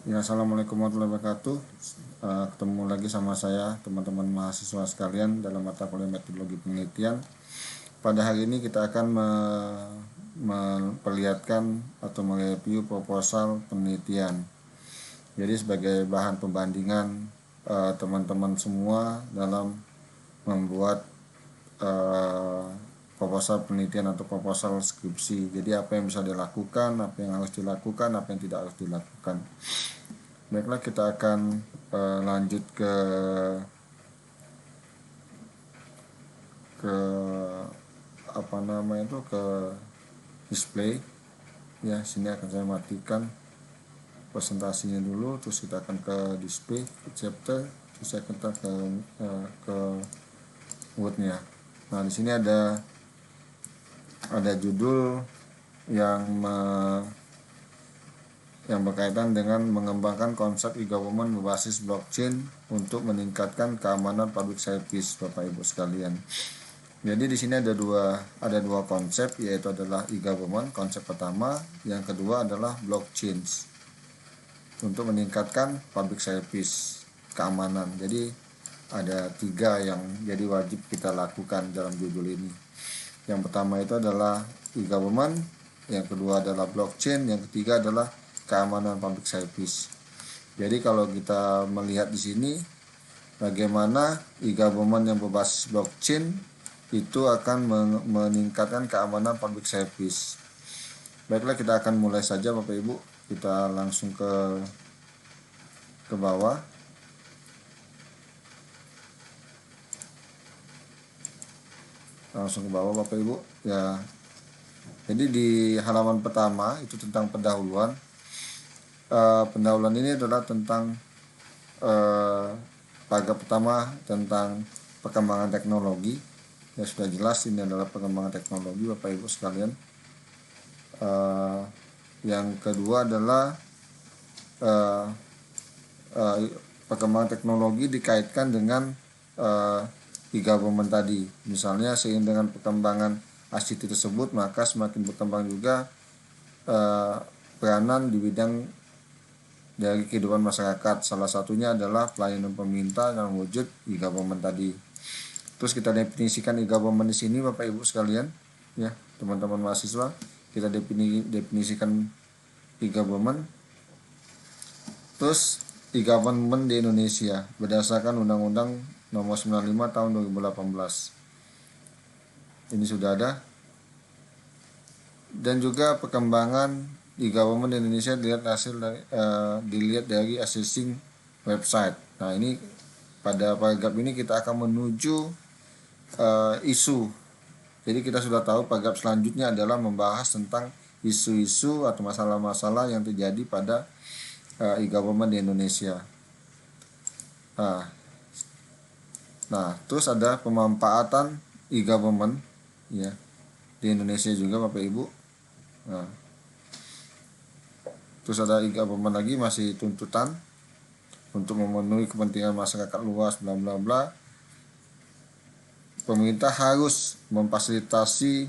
Ya, assalamualaikum warahmatullahi wabarakatuh. Ketemu lagi sama saya, teman-teman mahasiswa sekalian, dalam mata kuliah metodologi penelitian. Pada hari ini kita akan memperlihatkan atau mereview proposal penelitian. Jadi sebagai bahan pembandingan teman-teman semua dalam membuat proposal penelitian atau proposal skripsi. Jadi apa yang bisa dilakukan, apa yang harus dilakukan, apa yang tidak harus dilakukan. Baiklah, kita akan lanjut ke ke display. Ya, sini akan saya matikan presentasinya dulu, terus kita akan ke display, ke chapter, terus saya akan ke word-nya. Nah, di sini ada judul yang berkaitan dengan mengembangkan konsep e-government berbasis blockchain untuk meningkatkan keamanan public service, Bapak Ibu sekalian. Jadi di sini ada dua konsep, yaitu adalah e-government konsep pertama, yang kedua adalah blockchain untuk meningkatkan public service, keamanan. Jadi ada 3 yang jadi wajib kita lakukan dalam judul ini. Yang pertama itu adalah e-government, yang kedua adalah blockchain, yang ketiga adalah keamanan public service. Jadi kalau kita melihat di sini bagaimana e-government yang berbasis blockchain itu akan meningkatkan keamanan public service. Baiklah, kita akan mulai saja Bapak Ibu. Kita langsung ke bawah. Langsung ke bawah Bapak Ibu. Ya. Jadi di halaman pertama itu tentang pendahuluan. Pendahuluan ini adalah tentang paragraf pertama tentang perkembangan teknologi. Ya, sudah jelas ini adalah perkembangan teknologi Bapak Ibu sekalian. Yang kedua adalah perkembangan teknologi dikaitkan dengan e-government tadi. Misalnya seiring dengan perkembangan ICT tersebut, maka semakin berkembang juga peranan di bidang dari kehidupan masyarakat. Salah satunya adalah pelayanan pemerintah yang wujud e-government tadi. Terus kita definisikan e-government di sini Bapak Ibu sekalian, ya, teman-teman mahasiswa, kita definisikan e-government. Terus e-government di Indonesia berdasarkan Undang-Undang Nomor 95 Tahun 2018. Ini sudah ada. Dan juga perkembangan e-government di Indonesia dilihat dari assessing website. Nah, ini pada paragraf ini kita akan menuju isu. Jadi kita sudah tahu paragraf selanjutnya adalah membahas tentang isu-isu atau masalah-masalah yang terjadi pada e-government di Indonesia. Nah, terus ada pemanfaatan e-government, ya, di Indonesia juga Bapak Ibu. Nah, terus ada e-government lagi, masih tuntutan untuk memenuhi kepentingan masyarakat luas, bla bla bla. Pemerintah harus memfasilitasi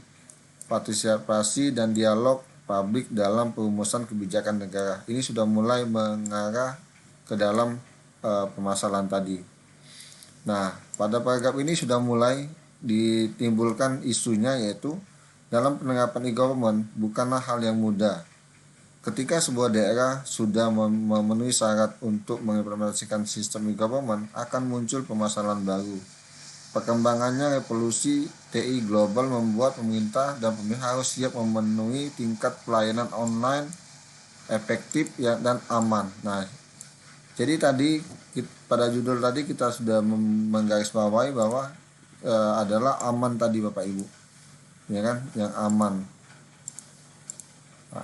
partisipasi dan dialog publik dalam perumusan kebijakan negara. Ini sudah mulai mengarah ke dalam permasalahan tadi. Nah, pada paragraf ini sudah mulai ditimbulkan isunya, yaitu dalam penerapan e-government bukanlah hal yang mudah. Ketika sebuah daerah sudah memenuhi syarat untuk mengimplementasikan sistem e-government, akan muncul permasalahan baru. Perkembangannya revolusi TI global membuat pemerintah dan pemerintah harus siap memenuhi tingkat pelayanan online efektif dan aman. Nah, jadi tadi pada judul tadi kita sudah menggarisbawahi bahwa adalah aman tadi Bapak Ibu, ya kan, yang aman,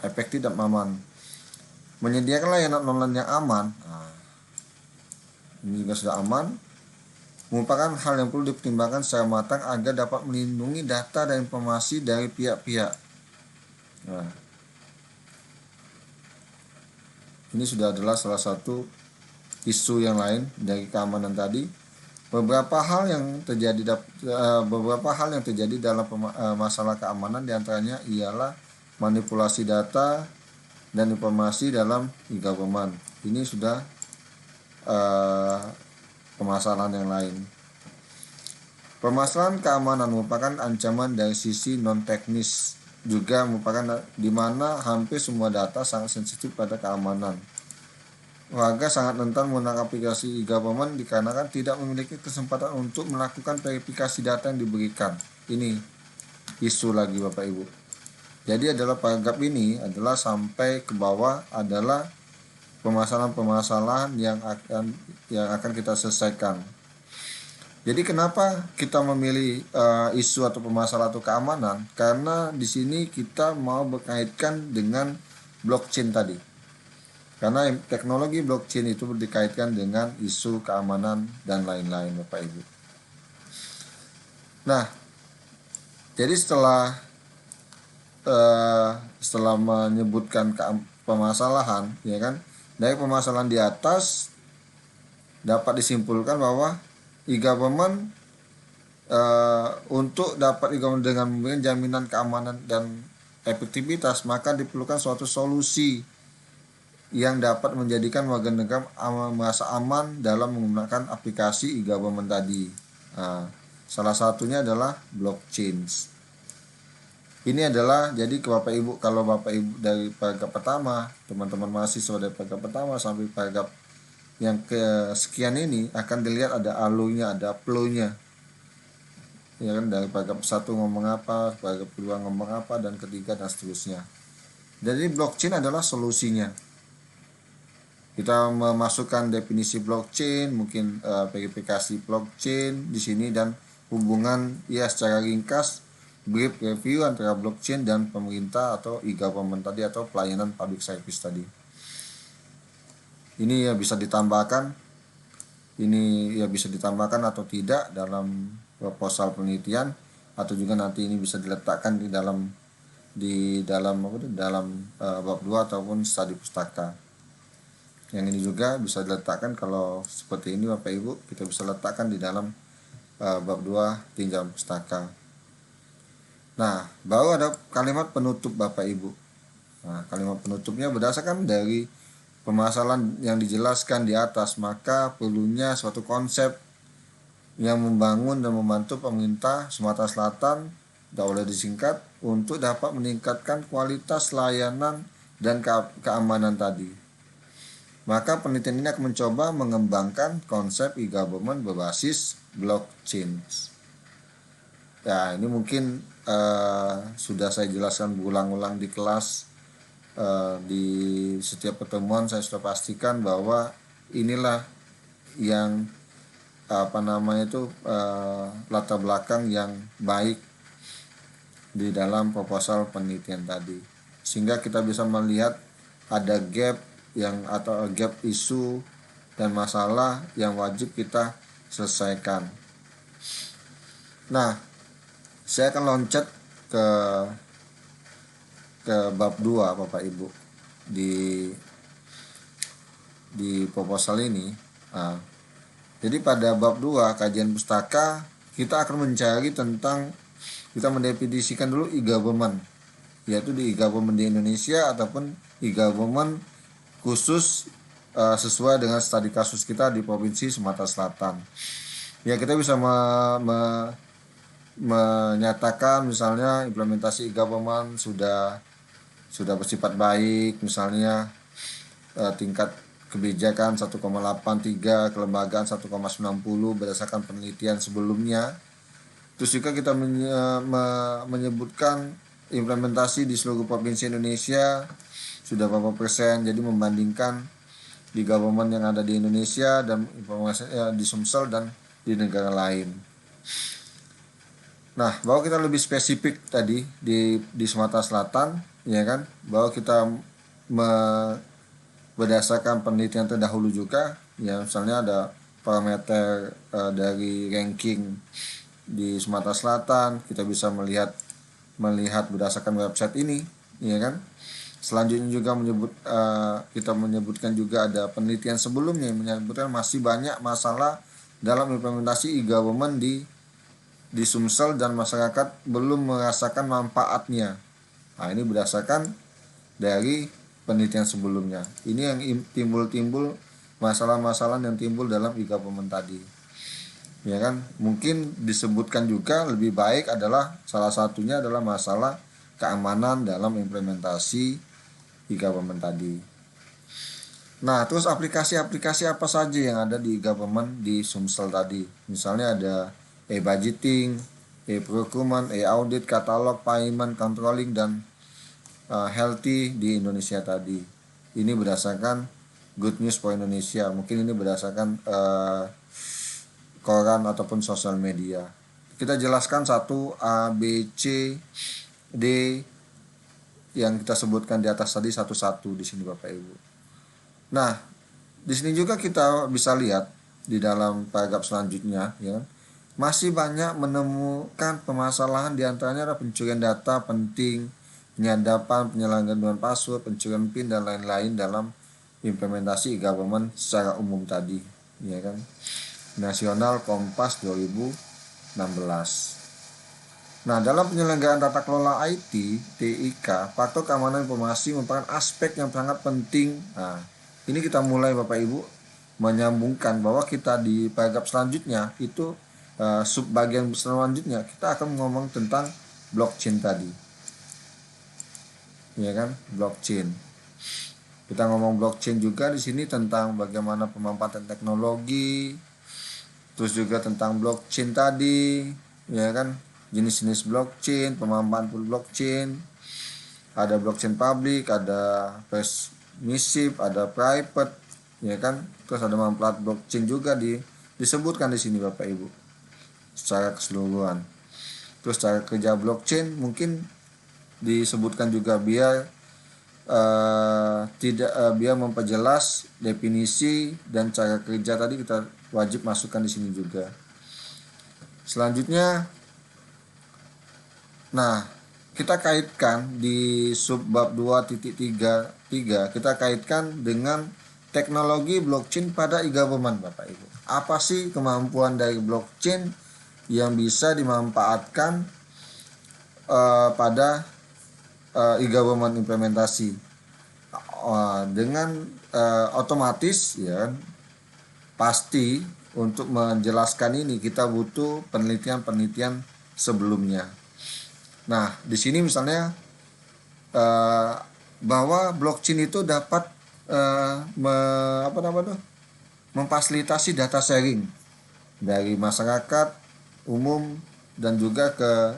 efektif dan aman. Menyediakan layanan online yang aman, ini juga sudah aman, merupakan hal yang perlu dipertimbangkan secara matang agar dapat melindungi data dan informasi dari pihak-pihak. Nah, ini sudah adalah salah satu isu yang lain dari keamanan tadi. Beberapa hal yang terjadi dalam masalah keamanan diantaranya ialah manipulasi data dan informasi dalam e-government. Ini sudah permasalahan yang lain. Permasalahan keamanan merupakan ancaman dari sisi non-teknis, juga merupakan di mana hampir semua data sangat sensitif pada keamanan. Warga sangat rentan menggunakan aplikasi e-government dikarenakan tidak memiliki kesempatan untuk melakukan verifikasi data yang diberikan. Ini isu lagi Bapak Ibu. Jadi adalah paragraf ini adalah sampai ke bawah adalah permasalahan-permasalahan yang akan kita selesaikan. Jadi kenapa kita memilih isu atau permasalahan atau keamanan? Karena di sini kita mau berkaitkan dengan blockchain tadi. Karena teknologi blockchain itu dikaitkan dengan isu keamanan dan lain-lain Bapak Ibu. Nah, jadi setelah menyebutkan permasalahan, ya kan, dari permasalahan di atas dapat disimpulkan bahwa e-government untuk dapat e-government dengan memberikan jaminan keamanan dan efektivitas, maka diperlukan suatu solusi yang dapat menjadikan warga negara merasa aman dalam menggunakan aplikasi e-government tadi. Salah satunya adalah blockchain. Ini adalah jadi ke Bapak Ibu, kalau Bapak Ibu dari paragraf pertama, teman-teman mahasiswa dari paragraf pertama sampai paragraf yang kesekian ini akan dilihat ada alurnya, ada flow-nya. Ya kan, dari paragraf 1 ngomong apa, paragraf 2 ngomong apa, dan ketiga dan seterusnya. Jadi blockchain adalah solusinya. Kita memasukkan definisi blockchain, mungkin verifikasi blockchain di sini, dan hubungan ya secara ringkas brief review antara blockchain dan pemerintah atau e-government tadi atau pelayanan public service tadi. Ini ya bisa ditambahkan, atau tidak dalam proposal penelitian, atau juga nanti ini bisa diletakkan di dalam bab 2 ataupun studi pustaka. Yang ini juga bisa diletakkan, kalau seperti ini Bapak Ibu, kita bisa letakkan di dalam bab 2 tinjauan pustaka. Nah, baru ada kalimat penutup Bapak Ibu. Nah, kalimat penutupnya berdasarkan dari permasalahan yang dijelaskan di atas, maka perlunya suatu konsep yang membangun dan membantu pemerintah Sumatera Selatan, boleh disingkat, untuk dapat meningkatkan kualitas layanan dan keamanan tadi. Maka penelitian ini akan mencoba mengembangkan konsep e-government berbasis blockchain. Ya, ini mungkin sudah saya jelaskan berulang-ulang di kelas, di setiap pertemuan saya sudah pastikan bahwa inilah yang latar belakang yang baik di dalam proposal penelitian tadi, sehingga kita bisa melihat ada gap isu dan masalah yang wajib kita selesaikan. Nah, saya akan loncat ke bab 2 Bapak Ibu di proposal ini. Jadi pada bab 2 kajian pustaka, kita akan mencari kita mendefinisikan dulu e-government, yaitu di e-government di Indonesia ataupun e-government khusus sesuai dengan studi kasus kita di Provinsi Sumatera Selatan. Ya, kita bisa menyatakan misalnya implementasi e-government sudah bersifat baik, misalnya tingkat kebijakan 1,83, kelembagaan 1,90 berdasarkan penelitian sebelumnya. Terus juga kita menyebutkan implementasi di seluruh provinsi Indonesia sudah berapa persen, jadi membandingkan di government yang ada di Indonesia dan informasi di Sumsel dan di negara lain. Nah, bahwa kita lebih spesifik tadi di Sumatera Selatan, ya kan, bahwa kita berdasarkan penelitian terdahulu juga, ya misalnya ada parameter dari ranking di Sumatera Selatan, kita bisa melihat berdasarkan website ini, ya kan. Selanjutnya juga kita menyebutkan juga ada penelitian sebelumnya yang menyebutkan masih banyak masalah dalam implementasi e-government di Sumsel dan masyarakat belum merasakan manfaatnya. Nah, ini berdasarkan dari penelitian sebelumnya. Ini yang timbul masalah-masalah yang timbul dalam e-government tadi. Ya kan, mungkin disebutkan juga lebih baik adalah salah satunya adalah masalah keamanan dalam implementasi e-government tadi. Nah, terus aplikasi-aplikasi apa saja yang ada di e-government di Sumsel tadi? Misalnya ada e-budgeting, e-procurement, e-audit, katalog, payment, controlling, dan healthy di Indonesia tadi. Ini berdasarkan Good News for Indonesia. Mungkin ini berdasarkan koran ataupun sosial media. Kita jelaskan satu A, B, C, D yang kita sebutkan di atas tadi satu-satu di sini Bapak Ibu. Nah, di sini juga kita bisa lihat di dalam paragraf selanjutnya, ya, masih banyak menemukan permasalahan, diantaranya ada pencurian data penting, penyadapan, penyalahgunaan password, pencurian PIN, dan lain-lain dalam implementasi e-government secara umum tadi, ya kan. Nasional Kompas 2016. Nah, dalam penyelenggaraan tata kelola IT, TIK, faktor keamanan informasi merupakan aspek yang sangat penting. Nah, ini kita mulai Bapak Ibu menyambungkan bahwa kita di paragraf selanjutnya itu subbagian selanjutnya kita akan ngomong tentang blockchain tadi. Ya kan, blockchain. Kita ngomong blockchain juga di sini tentang bagaimana pemanfaatan teknologi, terus juga tentang blockchain tadi, ya kan, jenis-jenis blockchain, pemanfaatan blockchain, ada blockchain public, ada permissive, ada private, ya kan, terus ada manfaat blockchain juga disebutkan di sini Bapak Ibu secara keseluruhan. Terus cara kerja blockchain mungkin disebutkan juga biar biar memperjelas definisi dan cara kerja tadi kita wajib masukkan di sini juga. Selanjutnya, nah, kita kaitkan di subbab 2.33, kita kaitkan dengan teknologi blockchain pada e-government Bapak Ibu. Apa sih kemampuan dari blockchain yang bisa dimanfaatkan pada e-government implementasi? Dengan otomatis, ya, pasti untuk menjelaskan ini kita butuh penelitian-penelitian sebelumnya. Nah, di sini misalnya bahwa blockchain itu dapat memfasilitasi data sharing dari masyarakat umum dan juga ke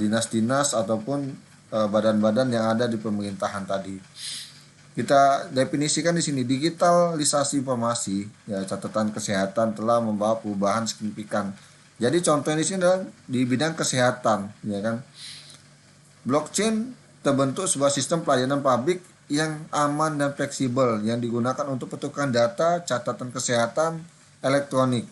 dinas-dinas ataupun badan-badan yang ada di pemerintahan tadi. Kita definisikan di sini digitalisasi informasi, ya, catatan kesehatan telah membawa perubahan signifikan. Jadi contohnya di sini adalah di bidang kesehatan, ya kan. Blockchain terbentuk sebuah sistem pelayanan publik yang aman dan fleksibel yang digunakan untuk pertukaran data catatan kesehatan elektronik.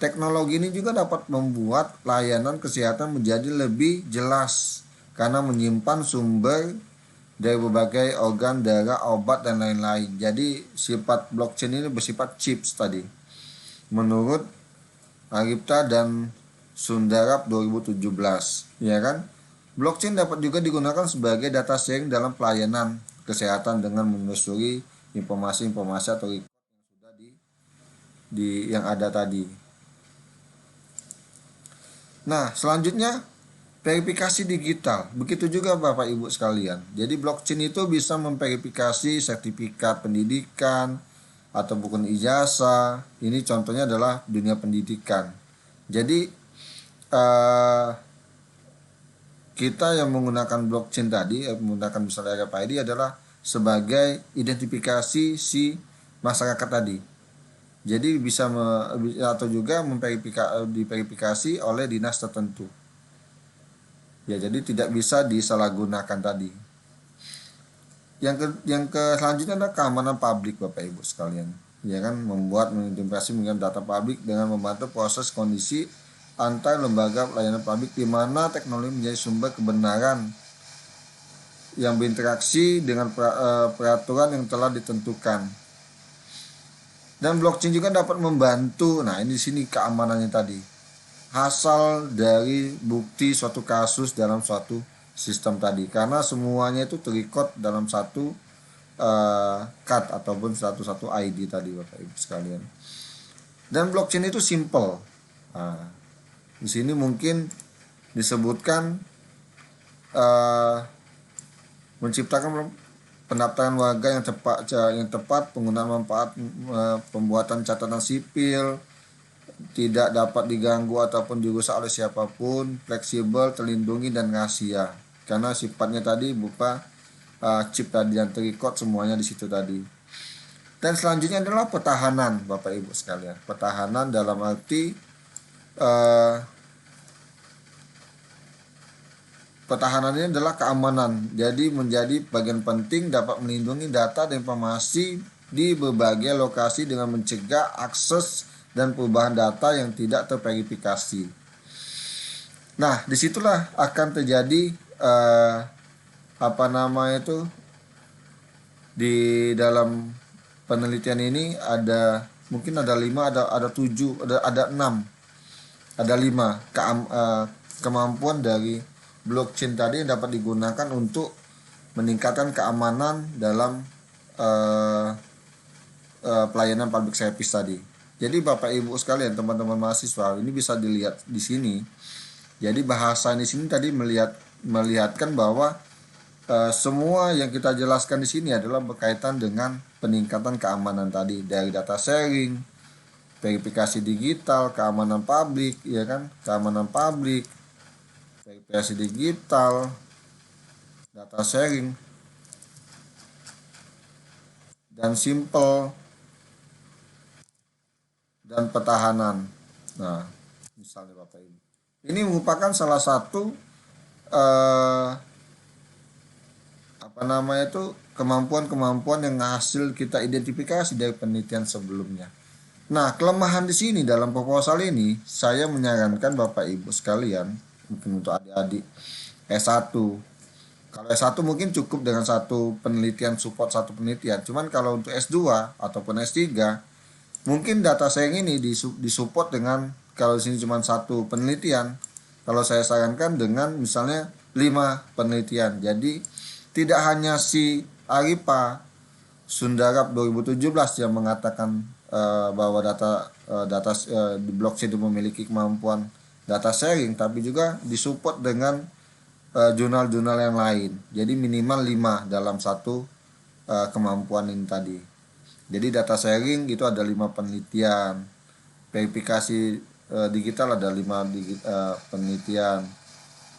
Teknologi ini juga dapat membuat layanan kesehatan menjadi lebih jelas karena menyimpan sumber dari berbagai organ, darah, obat, dan lain-lain. Jadi sifat blockchain ini bersifat chips tadi. Menurut Aripta dan Sundarap 2017, ya kan? Blockchain dapat juga digunakan sebagai data sharing dalam pelayanan kesehatan dengan menelusuri informasi-informasi atau record yang sudah yang ada tadi. Nah, selanjutnya verifikasi digital. Begitu juga Bapak Ibu sekalian. Jadi blockchain itu bisa memverifikasi sertifikat pendidikan atau buku ijazah. Ini contohnya adalah dunia pendidikan. Jadi kita yang menggunakan blockchain tadi, menggunakan misalnya RFID adalah sebagai identifikasi si masyarakat tadi. Jadi bisa atau juga diverifikasi oleh dinas tertentu. Ya, jadi tidak bisa disalahgunakan tadi. Yang ke selanjutnya adalah keamanan publik Bapak Ibu sekalian. Ya kan, mengintegrasi data publik dengan membantu proses kondisi antar lembaga pelayanan publik di mana teknologi menjadi sumber kebenaran yang berinteraksi dengan peraturan yang telah ditentukan. Dan blockchain juga dapat membantu. Nah, ini di sini keamanannya tadi. Asal dari bukti suatu kasus dalam suatu sistem tadi. Karena semuanya itu terrecord dalam satu card ataupun satu ID tadi Bapak Ibu sekalian. Dan blockchain itu simple. Nah, di sini mungkin disebutkan menciptakan pendaftaran warga yang tepat, penggunaan manfaat pembuatan catatan sipil, tidak dapat diganggu ataupun dirusak oleh siapapun, fleksibel, terlindungi dan rahasia. Karena sifatnya tadi berupa chip tadi yang terikot semuanya di situ tadi. Dan selanjutnya adalah pertahanan, Bapak Ibu sekalian. Pertahanan dalam arti pertahanan ini adalah keamanan. Jadi menjadi bagian penting dapat melindungi data dan informasi di berbagai lokasi dengan mencegah akses dan perubahan data yang tidak terverifikasi. Nah, disitulah akan terjadi di dalam penelitian ini ada mungkin ada 5, ada 7, ada 6, ada 5 kemampuan dari blockchain tadi yang dapat digunakan untuk meningkatkan keamanan dalam pelayanan public service tadi. Jadi Bapak Ibu sekalian, teman-teman mahasiswa, ini bisa dilihat di sini. Jadi bahasa di sini tadi melihatkan bahwa semua yang kita jelaskan di sini adalah berkaitan dengan peningkatan keamanan tadi, dari data sharing, verifikasi digital, keamanan publik, ya kan, keamanan publik, verifikasi digital, data sharing, dan simple, dan pertahanan. Nah, misalnya Bapak Ibu, ini merupakan salah satu kemampuan-kemampuan yang hasil kita identifikasi dari penelitian sebelumnya. Nah, kelemahan di sini dalam proposal ini, saya menyarankan Bapak Ibu sekalian, mungkin untuk adik-adik S1. Kalau S1 mungkin cukup dengan satu penelitian, support satu penelitian. Cuman kalau untuk S2 ataupun S3, mungkin data sharing ini disupport dengan, kalau di sini cuma satu penelitian, kalau saya sarankan dengan misalnya 5 penelitian. Jadi tidak hanya si Aripa Sundarap 2017 yang mengatakan bahwa data di blockchain itu memiliki kemampuan data sharing, tapi juga disupport dengan jurnal-jurnal yang lain. Jadi minimal 5 dalam satu kemampuan ini tadi. Jadi data sharing itu ada 5 penelitian, verifikasi digital ada 5 penelitian,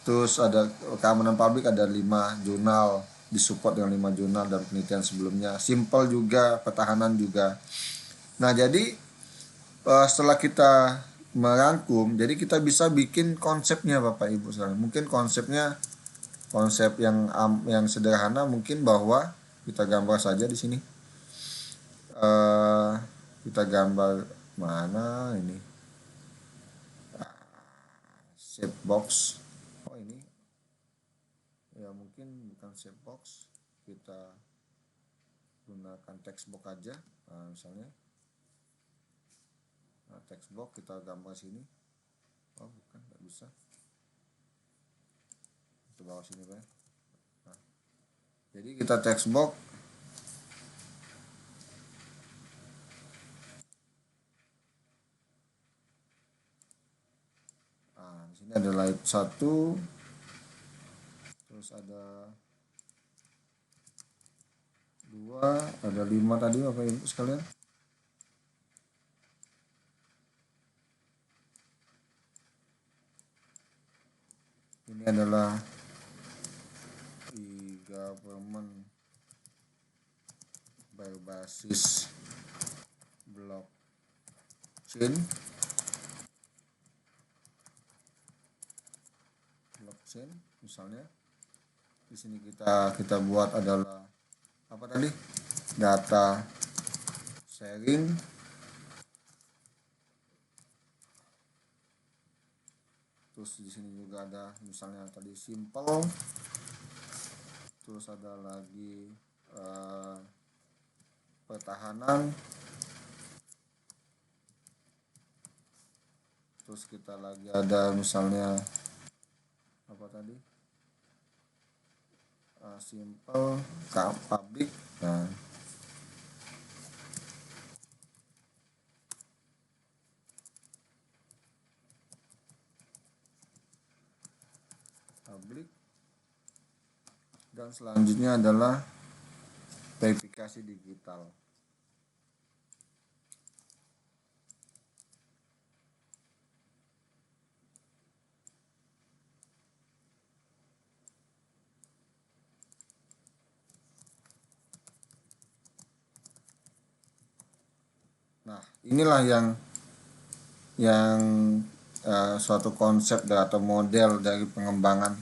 terus ada keamanan publik ada 5 jurnal, disupport dengan 5 jurnal dan penelitian sebelumnya, simple juga, pertahanan juga. Nah, jadi setelah kita merangkum, jadi kita bisa bikin konsepnya Bapak Ibu sekalian. Mungkin konsepnya konsep yang sederhana, mungkin bahwa kita gambar saja di sini. Kita gambar mana ini? Shape box. Oh, ini. Ya, mungkin bukan shape box. Kita gunakan text box aja. Nah, misalnya. Nah, text box kita gambar sini. Oh, bukan, nggak bisa. Kita bawa sini, Pak. Nah, jadi kita text box. Nah, di sini ada live 1. Terus ada 2, ada 5 tadi Bapak Ibu sekalian. Ini adalah e-government berbasis blockchain. Misalnya di sini kita buat adalah apa tadi? Data sharing, terus di sini juga ada misalnya tadi simple, terus ada lagi pertahanan, terus kita lagi ada misalnya apa tadi, simple public. Nah, public, dan selanjutnya adalah verifikasi digital. Nah, inilah yang suatu konsep atau model dari pengembangan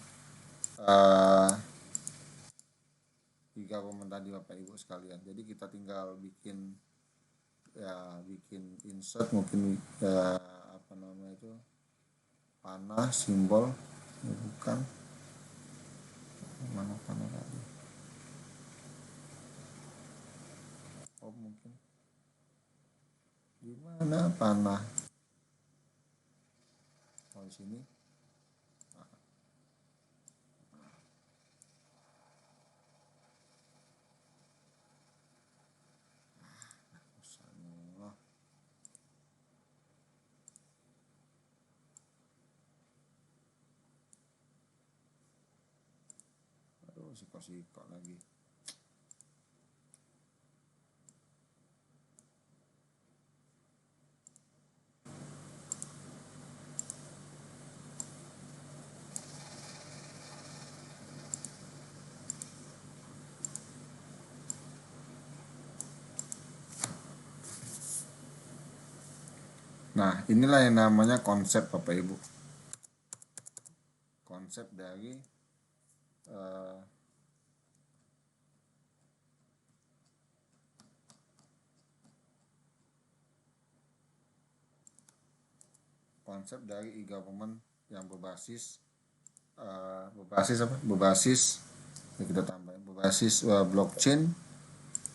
e-government tadi Bapak Ibu sekalian. Jadi kita tinggal bikin insert, mungkin apa namanya itu, panah, simbol, bukan mana panah tadi, mungkin gimana panah, di sini. Aduh, sikok lagi. Nah, inilah yang namanya konsep Bapak Ibu. Konsep dari e-government yang berbasis ya kita tambahin berbasis blockchain.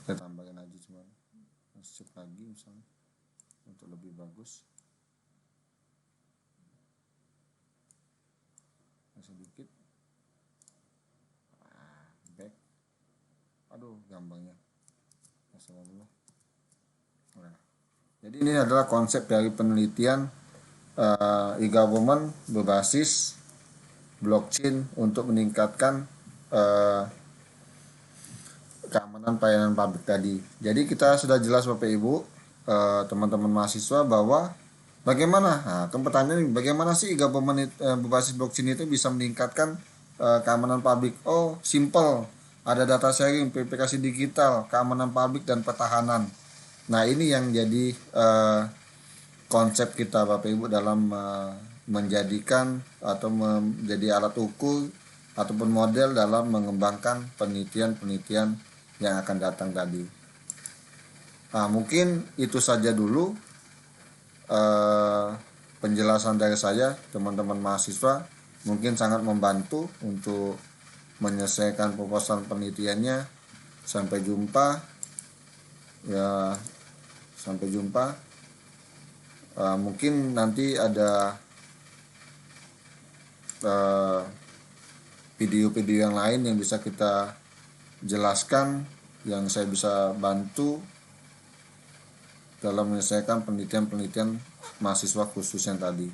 Kita tambahin aja cuma skip lagi misalnya untuk lebih bagus. Sedikit back, aduh gampangnya. Nah, jadi ini adalah konsep dari penelitian e-government berbasis blockchain untuk meningkatkan keamanan pelayanan publik tadi. Jadi kita sudah jelas Bapak Ibu, teman-teman mahasiswa, bahwa bagaimana, pertanyaan bagaimana sih e-government berbasis blockchain itu bisa meningkatkan keamanan publik? Oh, simple. Ada data sharing, verifikasi digital, keamanan publik, dan pertahanan. Nah, ini yang jadi konsep kita Bapak Ibu dalam menjadikan atau menjadi alat ukur ataupun model dalam mengembangkan penelitian-penelitian yang akan datang tadi. Nah, mungkin itu saja dulu penjelasan dari saya, teman-teman mahasiswa. Mungkin sangat membantu untuk menyelesaikan proposal penelitiannya. Sampai jumpa. Ya, sampai jumpa. Mungkin nanti ada video-video yang lain yang bisa kita jelaskan, yang saya bisa bantu dalam menyelesaikan penelitian-penelitian mahasiswa khusus yang tadi.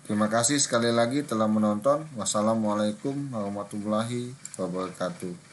Terima kasih sekali lagi telah menonton. Wassalamualaikum warahmatullahi wabarakatuh.